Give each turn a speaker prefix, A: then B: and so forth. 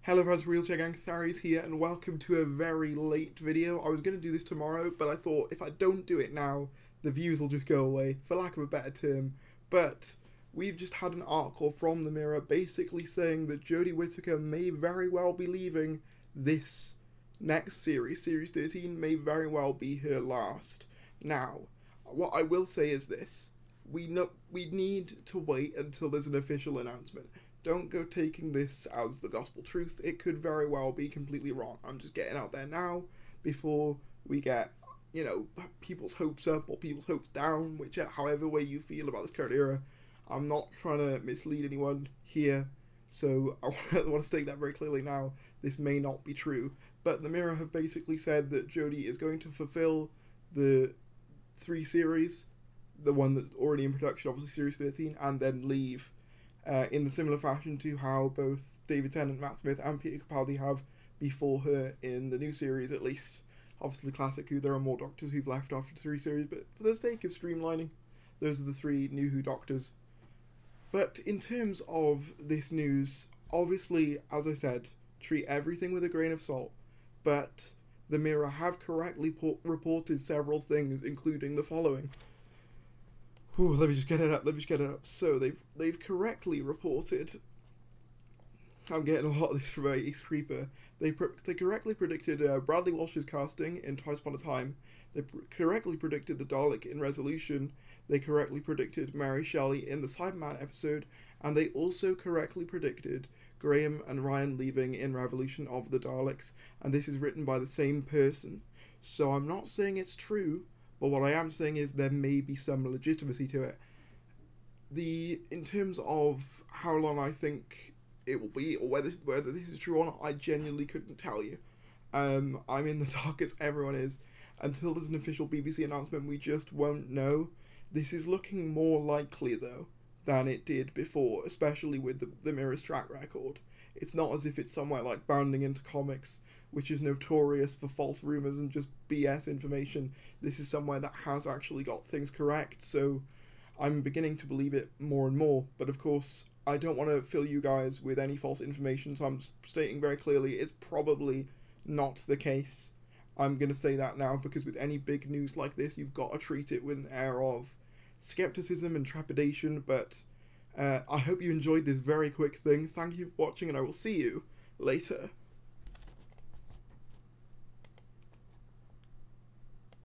A: Hello friends, Realchair Gang, Tharies here, and welcome to a very late video. I was going to do this tomorrow, but I thought if I don't do it now, the views will just go away, for lack of a better term. But we've just had an article from the Mirror basically saying that Jodie Whittaker may very well be leaving this next series. Series 13 may very well be her last. Now, what I will say is this. We need to wait until there's an official announcement. Don't go taking this as the gospel truth. It could very well be completely wrong. I'm just getting out there now before we get, people's hopes up or people's hopes down, however way you feel about this current era. I'm not trying to mislead anyone here, so I want to state that very clearly now. This may not be true, but the Mirror have basically said that Jodie is going to fulfill the 3 series, the one that's already in production, obviously Series 13, and then leave. In the similar fashion to how both David Tennant, Matt Smith, and Peter Capaldi have before her in the new series, at least. Obviously, classic Who, there are more Doctors who've left after the 3 series, but for the sake of streamlining, those are the 3 new Who Doctors. But in terms of this news, obviously, as I said, treat everything with a grain of salt, but the Mirror have correctly reported several things, including the following. Ooh, let me just get it up. So they've correctly reported. I'm getting a lot of this from Ace Creeper. They correctly predicted Bradley Walsh's casting in Twice Upon a Time. They correctly predicted the Dalek in Resolution. They correctly predicted Mary Shelley in the Cyberman episode, and they also correctly predicted Graham and Ryan leaving in Revolution of the Daleks. And this is written by the same person. So I'm not saying it's true. But what I am saying is there may be some legitimacy to it. In terms of how long I think it will be, or whether this is true or not, I genuinely couldn't tell you. I'm in the dark as everyone is. Until there's an official BBC announcement, we just won't know. This is looking more likely, though, than it did before, especially with the Mirror's track record. It's not as if it's somewhere like Bounding Into Comics, which is notorious for false rumours and just BS information. This is somewhere that has actually got things correct, so I'm beginning to believe it more and more. But of course, I don't want to fill you guys with any false information, so I'm stating very clearly it's probably not the case. I'm going to say that now, because with any big news like this, you've got to treat it with an air of skepticism and trepidation, but I hope you enjoyed this very quick thing. Thank you for watching, and I will see you later.